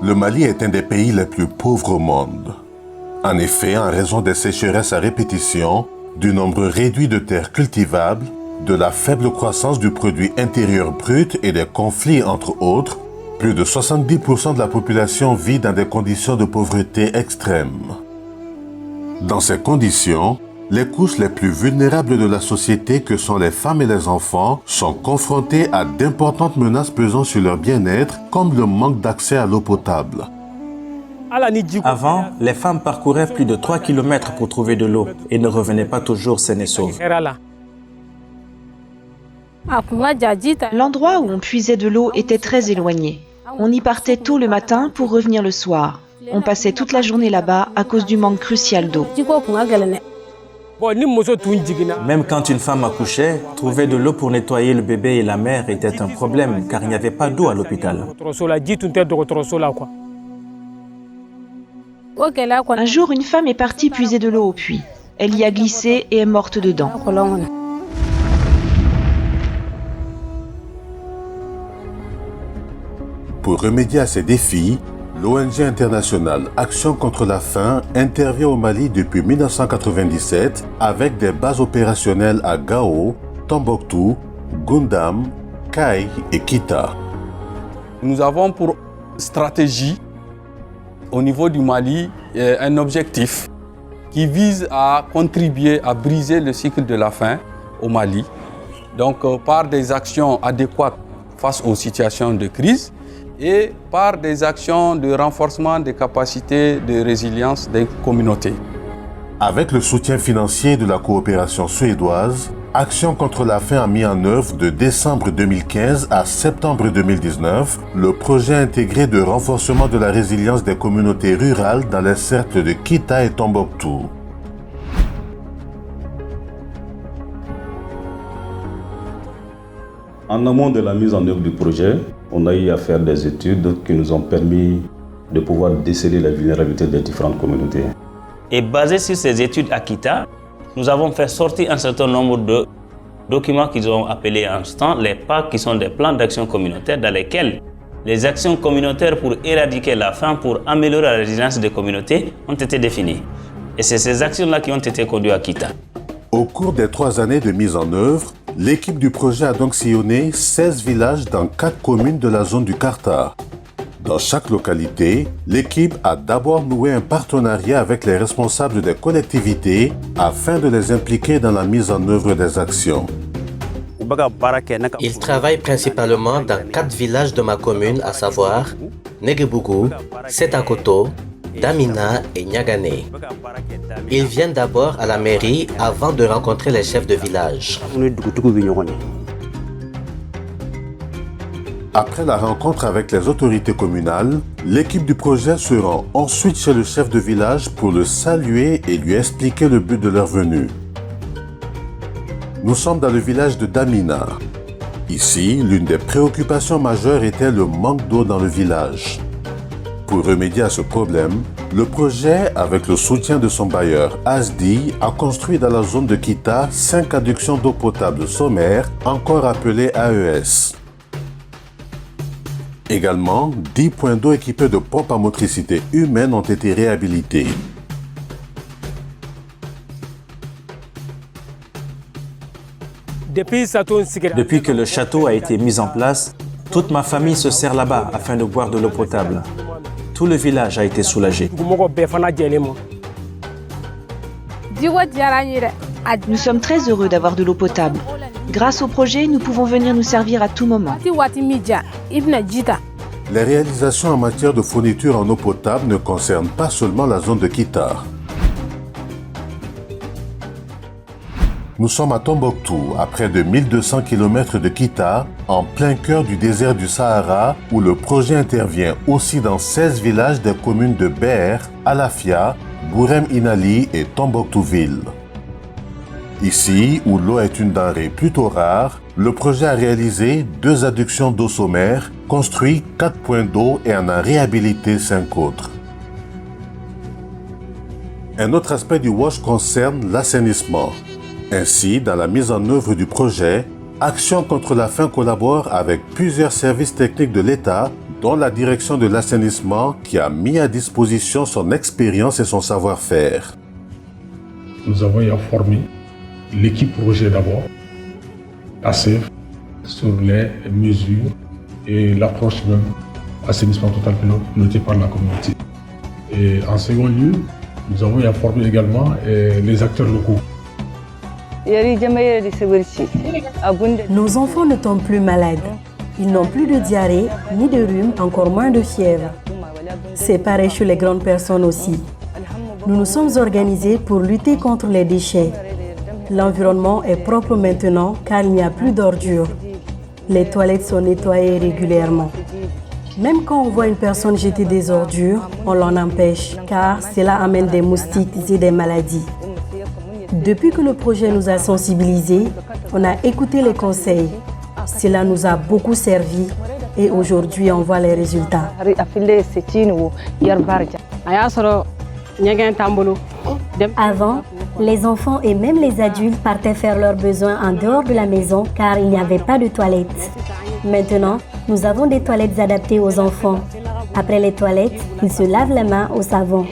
Le Mali est un des pays les plus pauvres au monde. En effet, en raison des sécheresses à répétition, du nombre réduit de terres cultivables, de la faible croissance du produit intérieur brut et des conflits entre autres, plus de 70% de la population vit dans des conditions de pauvreté extrêmes. Dans ces conditions, les couches les plus vulnérables de la société que sont les femmes et les enfants sont confrontées à d'importantes menaces pesant sur leur bien-être comme le manque d'accès à l'eau potable. Avant, les femmes parcouraient plus de 3 km pour trouver de l'eau et ne revenaient pas toujours saines et sauves. L'endroit où on puisait de l'eau était très éloigné. On y partait tôt le matin pour revenir le soir. On passait toute la journée là-bas à cause du manque crucial d'eau. Même quand une femme accouchait, trouver de l'eau pour nettoyer le bébé et la mère était un problème car il n'y avait pas d'eau à l'hôpital. Un jour, une femme est partie puiser de l'eau au puits. Elle y a glissé et est morte dedans. Pour remédier à ces défis, l'ONG internationale Action contre la faim intervient au Mali depuis 1997 avec des bases opérationnelles à Gao, Tombouctou, Goundam, Kay et Kita. Nous avons pour stratégie au niveau du Mali un objectif qui vise à contribuer à briser le cycle de la faim au Mali, donc par des actions adéquates face aux situations de crise et par des actions de renforcement des capacités de résilience des communautés. Avec le soutien financier de la coopération suédoise, Action contre la faim a mis en œuvre de décembre 2015 à septembre 2019 le projet intégré de renforcement de la résilience des communautés rurales dans les cercles de Kita et Tombouctou. En amont de la mise en œuvre du projet, on a eu à faire des études qui nous ont permis de pouvoir déceler la vulnérabilité des différentes communautés. Et basé sur ces études à Kita, nous avons fait sortir un certain nombre de documents qu'ils ont appelés en ce temps les PAC, qui sont des plans d'action communautaire dans lesquels les actions communautaires pour éradiquer la faim, pour améliorer la résilience des communautés ont été définies. Et c'est ces actions-là qui ont été conduites à Kita. Au cours des 3 années de mise en œuvre, l'équipe du projet a donc sillonné 16 villages dans 4 communes de la zone du Karta. Dans chaque localité, l'équipe a d'abord noué un partenariat avec les responsables des collectivités afin de les impliquer dans la mise en œuvre des actions. Ils travaillent principalement dans 4 villages de ma commune, à savoir Neguebougou, Setakoto, Damina et Niagané. Ils viennent d'abord à la mairie avant de rencontrer les chefs de village. Après la rencontre avec les autorités communales, l'équipe du projet se rend ensuite chez le chef de village pour le saluer et lui expliquer le but de leur venue. Nous sommes dans le village de Damina. Ici, l'une des préoccupations majeures était le manque d'eau dans le village. Pour remédier à ce problème, le projet, avec le soutien de son bailleur ASDI, a construit dans la zone de Kita 5 adductions d'eau potable sommaire, encore appelées AES. Également, 10 points d'eau équipés de pompes à motricité humaine ont été réhabilités. Depuis que le château a été mis en place, toute ma famille se sert là-bas afin de boire de l'eau potable. Tout le village a été soulagé. Nous sommes très heureux d'avoir de l'eau potable. Grâce au projet, nous pouvons venir nous servir à tout moment. Les réalisations en matière de fourniture en eau potable ne concernent pas seulement la zone de Kita. Nous sommes à Tombouctou, à près de 1200 km de Kita, en plein cœur du désert du Sahara, où le projet intervient aussi dans 16 villages des communes de Ber, Alafia, Bourem Inali et Tombouctou-Ville. Ici, où l'eau est une denrée plutôt rare, le projet a réalisé 2 adductions d'eau sommaire, construit 4 points d'eau et en a réhabilité 5 autres. Un autre aspect du WASH concerne l'assainissement. Ainsi, dans la mise en œuvre du projet, Action contre la faim collabore avec plusieurs services techniques de l'État, dont la direction de l'assainissement qui a mis à disposition son expérience et son savoir-faire. Nous avons formé l'équipe projet d'abord, ACEF, sur les mesures et l'approche même assainissement total piloté par la communauté. Et en second lieu, nous avons formé également les acteurs locaux. Nos enfants ne tombent plus malades. Ils n'ont plus de diarrhée, ni de rhume, encore moins de fièvre. C'est pareil chez les grandes personnes aussi. Nous nous sommes organisés pour lutter contre les déchets. L'environnement est propre maintenant car il n'y a plus d'ordures. Les toilettes sont nettoyées régulièrement. Même quand on voit une personne jeter des ordures, on l'en empêche car cela amène des moustiques et des maladies. Depuis que le projet nous a sensibilisés, on a écouté les conseils. Cela nous a beaucoup servi et aujourd'hui on voit les résultats. Avant, les enfants et même les adultes partaient faire leurs besoins en dehors de la maison car il n'y avait pas de toilettes. Maintenant, nous avons des toilettes adaptées aux enfants. Après les toilettes, ils se lavent la main au savon.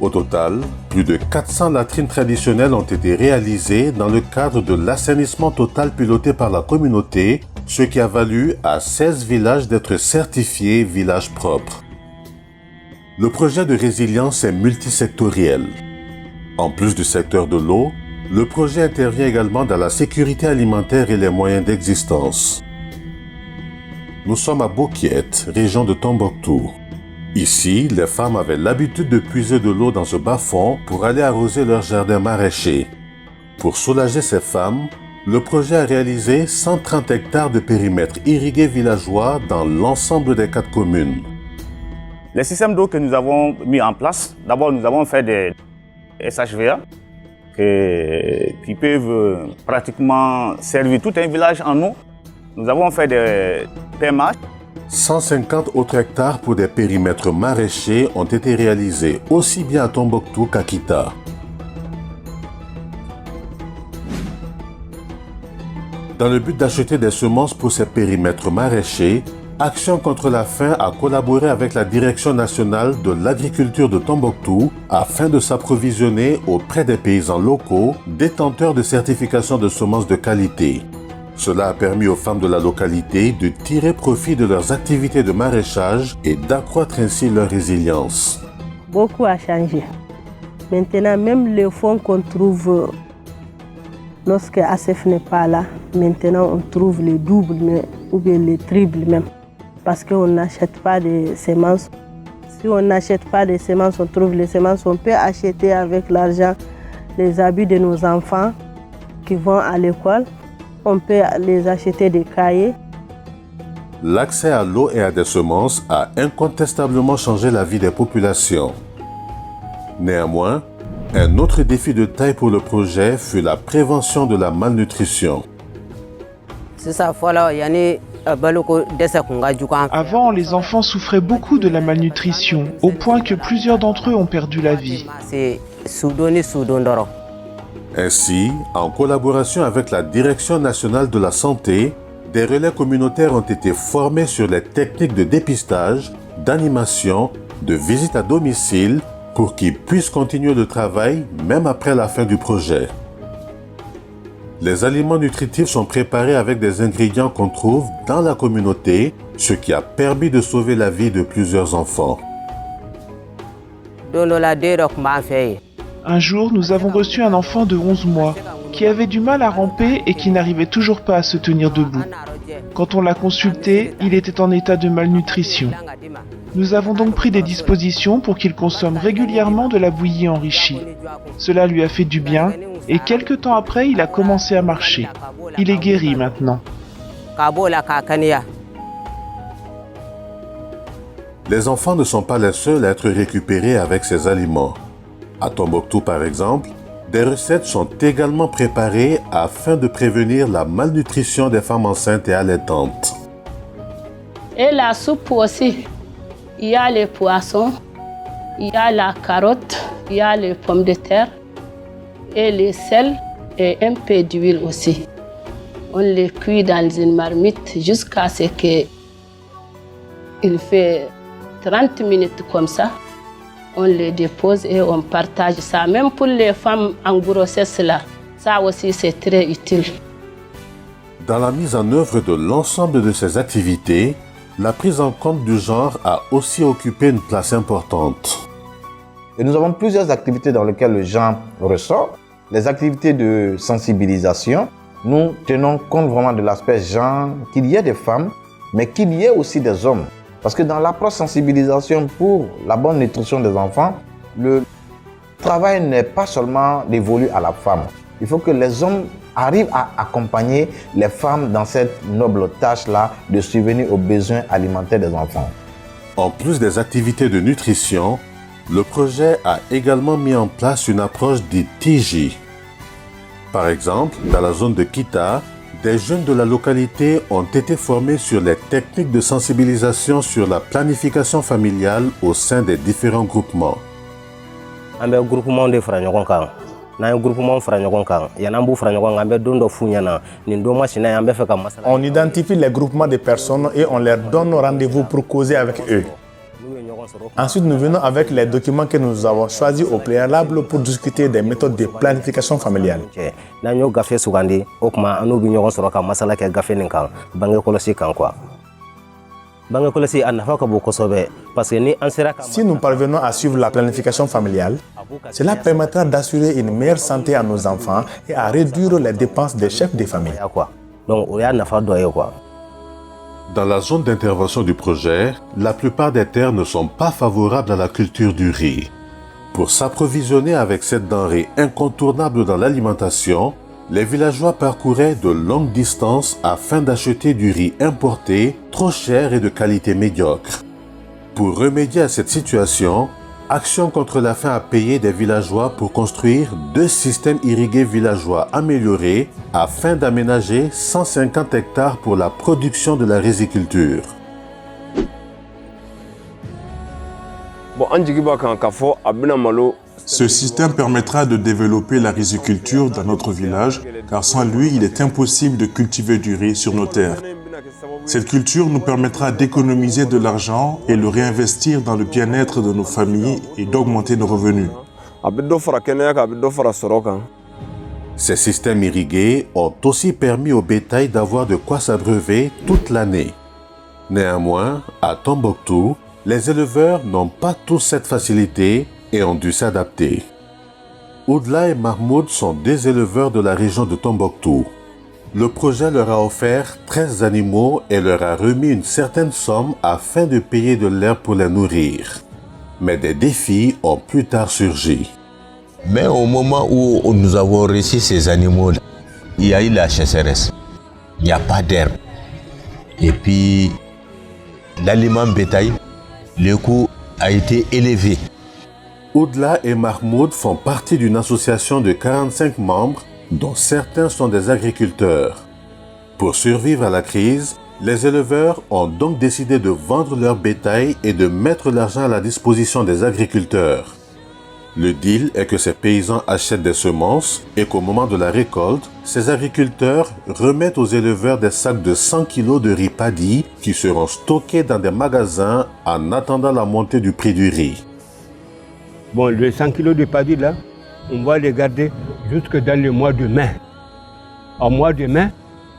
Au total, plus de 400 latrines traditionnelles ont été réalisées dans le cadre de l'assainissement total piloté par la communauté, ce qui a valu à 16 villages d'être certifiés villages propres. Le projet de résilience est multisectoriel. En plus du secteur de l'eau, le projet intervient également dans la sécurité alimentaire et les moyens d'existence. Nous sommes à Bokiet, région de Tombouctou. Ici, les femmes avaient l'habitude de puiser de l'eau dans ce bas-fond pour aller arroser leur jardin maraîcher. Pour soulager ces femmes, le projet a réalisé 130 hectares de périmètre irrigué villageois dans l'ensemble des 4 communes. Les systèmes d'eau que nous avons mis en place, d'abord nous avons fait des SHVA qui peuvent pratiquement servir tout un village en eau. Nous avons fait des PMH. 150 autres hectares pour des périmètres maraîchers ont été réalisés aussi bien à Tombouctou qu'à Kita. Dans le but d'acheter des semences pour ces périmètres maraîchers, Action contre la faim a collaboré avec la Direction nationale de l'agriculture de Tombouctou afin de s'approvisionner auprès des paysans locaux détenteurs de certification de semences de qualité. Cela a permis aux femmes de la localité de tirer profit de leurs activités de maraîchage et d'accroître ainsi leur résilience. Beaucoup a changé. Maintenant, même les fonds qu'on trouve lorsque ACEF n'est pas là, maintenant on trouve les doubles ou bien les triples même. Parce qu'on n'achète pas de semences. Si on n'achète pas de semences, on trouve les semences. On peut acheter avec l'argent les habits de nos enfants qui vont à l'école. On peut les acheter des cahiers. L'accès à l'eau et à des semences a incontestablement changé la vie des populations. Néanmoins, un autre défi de taille pour le projet fut la prévention de la malnutrition. Avant, les enfants souffraient beaucoup de la malnutrition, au point que plusieurs d'entre eux ont perdu la vie. Ainsi, en collaboration avec la Direction nationale de la santé, des relais communautaires ont été formés sur les techniques de dépistage, d'animation, de visite à domicile pour qu'ils puissent continuer le travail même après la fin du projet. Les aliments nutritifs sont préparés avec des ingrédients qu'on trouve dans la communauté, ce qui a permis de sauver la vie de plusieurs enfants. Un jour, nous avons reçu un enfant de 11 mois qui avait du mal à ramper et qui n'arrivait toujours pas à se tenir debout. Quand on l'a consulté, il était en état de malnutrition. Nous avons donc pris des dispositions pour qu'il consomme régulièrement de la bouillie enrichie. Cela lui a fait du bien et quelque temps après, il a commencé à marcher. Il est guéri maintenant. Les enfants ne sont pas les seuls à être récupérés avec ces aliments. À Tombouctou, par exemple, des recettes sont également préparées afin de prévenir la malnutrition des femmes enceintes et allaitantes. Et la soupe aussi. Il y a les poissons, il y a la carotte, il y a les pommes de terre et les sels et un peu d'huile aussi. On les cuit dans une marmite jusqu'à ce qu'il fait 30 minutes comme ça. On les dépose et on partage ça. Même pour les femmes en grossesse, là, ça aussi c'est très utile. Dans la mise en œuvre de l'ensemble de ces activités, la prise en compte du genre a aussi occupé une place importante. Et nous avons plusieurs activités dans lesquelles le genre ressort. Les activités de sensibilisation, nous tenons compte vraiment de l'aspect genre, qu'il y ait des femmes, mais qu'il y ait aussi des hommes. Parce que dans l'approche sensibilisation pour la bonne nutrition des enfants, le travail n'est pas seulement dévolu à la femme. Il faut que les hommes arrivent à accompagner les femmes dans cette noble tâche-là de subvenir aux besoins alimentaires des enfants. En plus des activités de nutrition, le projet a également mis en place une approche dite TJ. Par exemple, dans la zone de Kita, des jeunes de la localité ont été formés sur les techniques de sensibilisation sur la planification familiale au sein des différents groupements. On identifie les groupements de personnes et on leur donne rendez-vous pour causer avec eux. Ensuite, nous venons avec les documents que nous avons choisis au préalable pour discuter des méthodes de planification familiale. Si nous parvenons à suivre la planification familiale, cela permettra d'assurer une meilleure santé à nos enfants et à réduire les dépenses des chefs de famille. Dans la zone d'intervention du projet, la plupart des terres ne sont pas favorables à la culture du riz. Pour s'approvisionner avec cette denrée incontournable dans l'alimentation, les villageois parcouraient de longues distances afin d'acheter du riz importé, trop cher et de qualité médiocre. Pour remédier à cette situation, Action contre la faim a payé des villageois pour construire 2 systèmes irrigués villageois améliorés afin d'aménager 150 hectares pour la production de la riziculture. Ce système permettra de développer la riziculture dans notre village, car sans lui, il est impossible de cultiver du riz sur nos terres. Cette culture nous permettra d'économiser de l'argent et le réinvestir dans le bien-être de nos familles et d'augmenter nos revenus. Ces systèmes irrigués ont aussi permis au bétail d'avoir de quoi s'abreuver toute l'année. Néanmoins, à Tombouctou, les éleveurs n'ont pas tous cette facilité et ont dû s'adapter. Oudla et Mahmoud sont 2 éleveurs de la région de Tombouctou. Le projet leur a offert 13 animaux et leur a remis une certaine somme afin de payer de l'herbe pour les nourrir. Mais des défis ont plus tard surgi. Mais au moment où nous avons reçu ces animaux, il y a eu la sécheresse. Il n'y a pas d'herbe. Et puis, l'aliment bétail, le coût a été élevé. Oudla et Mahmoud font partie d'une association de 45 membres dont certains sont des agriculteurs. Pour survivre à la crise, les éleveurs ont donc décidé de vendre leur bétail et de mettre l'argent à la disposition des agriculteurs. Le deal est que ces paysans achètent des semences et qu'au moment de la récolte, ces agriculteurs remettent aux éleveurs des sacs de 100 kg de riz paddy qui seront stockés dans des magasins en attendant la montée du prix du riz. Bon, les 100 kg de paddy là, on va les garder jusque dans le mois de mai. Au mois de mai,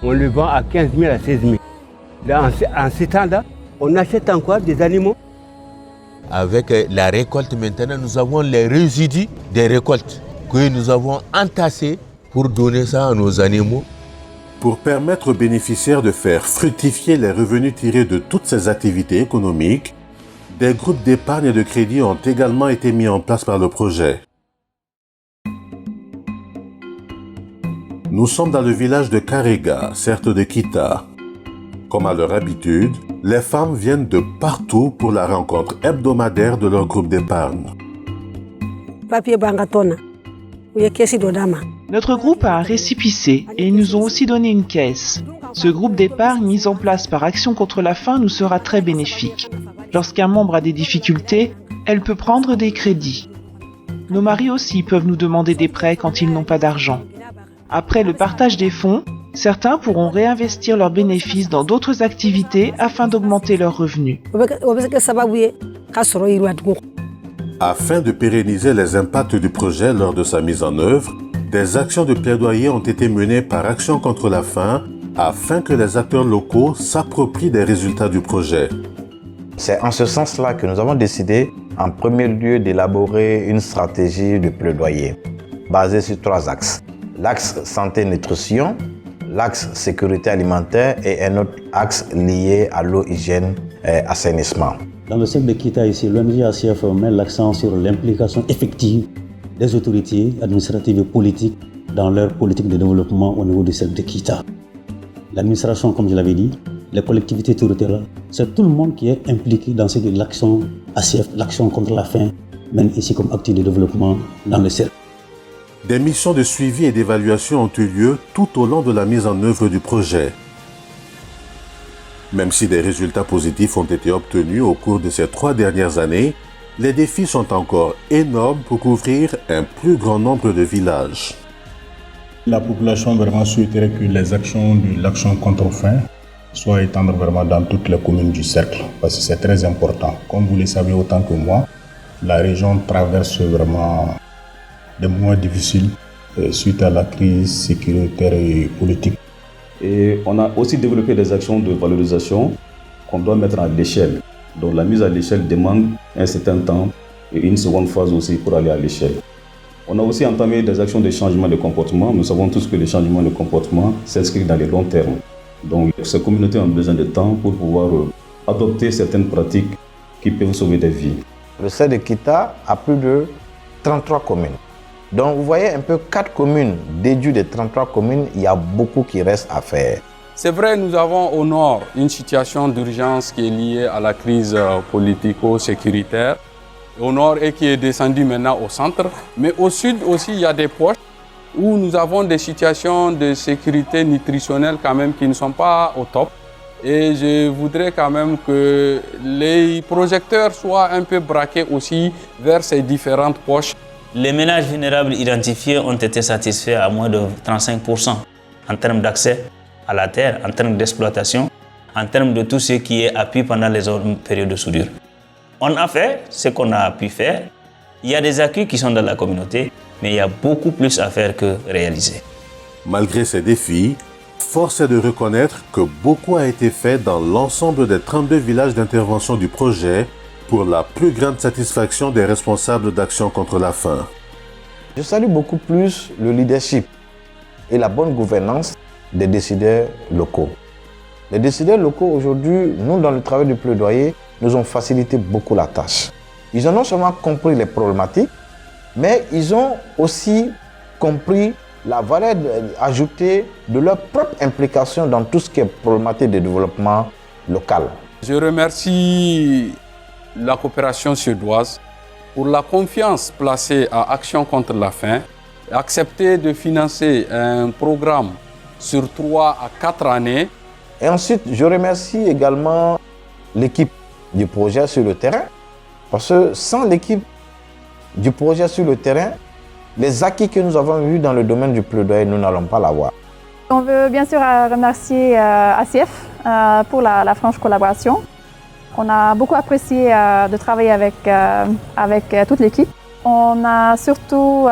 on le vend à 15 000 à 16 000. Là, en ce temps-là, on achète encore des animaux. Avec la récolte maintenant, nous avons les résidus des récoltes que nous avons entassés pour donner ça à nos animaux. Pour permettre aux bénéficiaires de faire fructifier les revenus tirés de toutes ces activités économiques, des groupes d'épargne et de crédit ont également été mis en place par le projet. Nous sommes dans le village de Karega, certes de Kita. Comme à leur habitude, les femmes viennent de partout pour la rencontre hebdomadaire de leur groupe d'épargne. Notre groupe a un récépissé et ils nous ont aussi donné une caisse. Ce groupe d'épargne mis en place par Action contre la faim nous sera très bénéfique. Lorsqu'un membre a des difficultés, elle peut prendre des crédits. Nos maris aussi peuvent nous demander des prêts quand ils n'ont pas d'argent. Après le partage des fonds, Certains pourront réinvestir leurs bénéfices dans d'autres activités afin d'augmenter leurs revenus. Afin de pérenniser les impacts du projet lors de sa mise en œuvre, des actions de plaidoyer ont été menées par Action contre la faim afin que les acteurs locaux s'approprient des résultats du projet. C'est en ce sens-là que nous avons décidé, en premier lieu, d'élaborer une stratégie de plaidoyer basée sur 3 axes. L'axe santé-nutrition, l'axe sécurité alimentaire et un autre axe lié à l'eau, hygiène et assainissement. Dans le cercle de Kita ici, l'ONG ACF met l'accent sur l'implication effective des autorités administratives et politiques dans leur politique de développement au niveau du cercle de Kita. L'administration, comme je l'avais dit, les collectivités territoriales, c'est tout le monde qui est impliqué dans l'action ACF, l'action contre la faim, même ici comme acte de développement dans le cercle. Des missions de suivi et d'évaluation ont eu lieu tout au long de la mise en œuvre du projet. Même si des résultats positifs ont été obtenus au cours de ces 3 dernières années, les défis sont encore énormes pour couvrir un plus grand nombre de villages. La population vraiment souhaiterait que les actions de l'action contre faim soient étendues vraiment dans toutes les communes du cercle, parce que c'est très important. Comme vous le savez autant que moi, la région traverse vraiment des moments difficiles suite à la crise sécuritaire et politique. Et on a aussi développé des actions de valorisation qu'on doit mettre à l'échelle. Donc la mise à l'échelle demande un certain temps et une seconde phase aussi pour aller à l'échelle. On a aussi entamé des actions de changement de comportement. Nous savons tous que les changements de comportement s'inscrivent dans les longs termes. Donc ces communautés ont besoin de temps pour pouvoir adopter certaines pratiques qui peuvent sauver des vies. Le cercle de Kita a plus de 33 communes. Donc vous voyez un peu 4 communes, déduit des 33 communes, il y a beaucoup qui reste à faire. C'est vrai, nous avons au nord une situation d'urgence qui est liée à la crise politico-sécuritaire au nord et qui est descendue maintenant au centre. Mais au sud aussi, il y a des poches où nous avons des situations de sécurité nutritionnelle quand même qui ne sont pas au top. Et je voudrais quand même que les projecteurs soient un peu braqués aussi vers ces différentes poches. Les ménages vulnérables identifiés ont été satisfaits à moins de 35% en termes d'accès à la terre, en termes d'exploitation, en termes de tout ce qui est appui pendant les autres périodes de soudure. On a fait ce qu'on a pu faire. Il y a des acquis qui sont dans la communauté, mais il y a beaucoup plus à faire que réaliser. Malgré ces défis, force est de reconnaître que beaucoup a été fait dans l'ensemble des 32 villages d'intervention du projet pour la plus grande satisfaction des responsables d'Action contre la faim. Je salue beaucoup plus le leadership et la bonne gouvernance des décideurs locaux. Les décideurs locaux aujourd'hui, nous dans le travail du plaidoyer, nous ont facilité beaucoup la tâche. Ils ont non seulement compris les problématiques, mais ils ont aussi compris la valeur ajoutée de leur propre implication dans tout ce qui est problématique de développement local. Je remercie la coopération suédoise pour la confiance placée à Action contre la faim, accepter de financer un programme sur 3 à 4 années. Et ensuite, je remercie également l'équipe du projet sur le terrain, parce que sans l'équipe du projet sur le terrain, les acquis que nous avons eus dans le domaine du plaidoyer, nous n'allons pas l'avoir. On veut bien sûr remercier ACF pour la franche collaboration. On a beaucoup apprécié de travailler avec toute l'équipe. On a surtout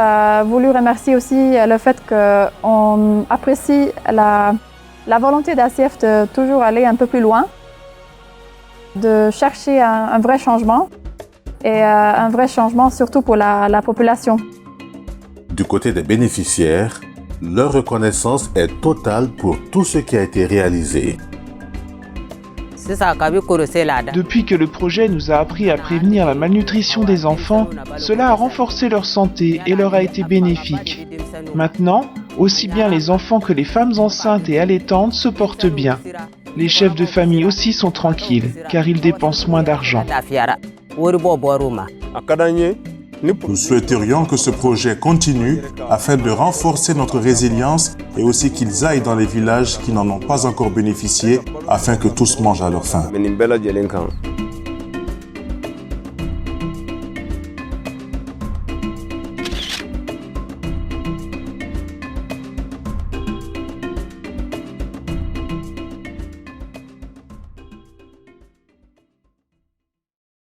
voulu remercier aussi le fait qu'on apprécie la volonté d'ACF de toujours aller un peu plus loin, de chercher un vrai changement et un vrai changement surtout pour la population. Du côté des bénéficiaires, leur reconnaissance est totale pour tout ce qui a été réalisé. Depuis que le projet nous a appris à prévenir la malnutrition des enfants, cela a renforcé leur santé et leur a été bénéfique. Maintenant, aussi bien les enfants que les femmes enceintes et allaitantes se portent bien. Les chefs de famille aussi sont tranquilles, car ils dépensent moins d'argent. Nous souhaiterions que ce projet continue afin de renforcer notre résilience et aussi qu'ils aillent dans les villages qui n'en ont pas encore bénéficié afin que tous mangent à leur faim.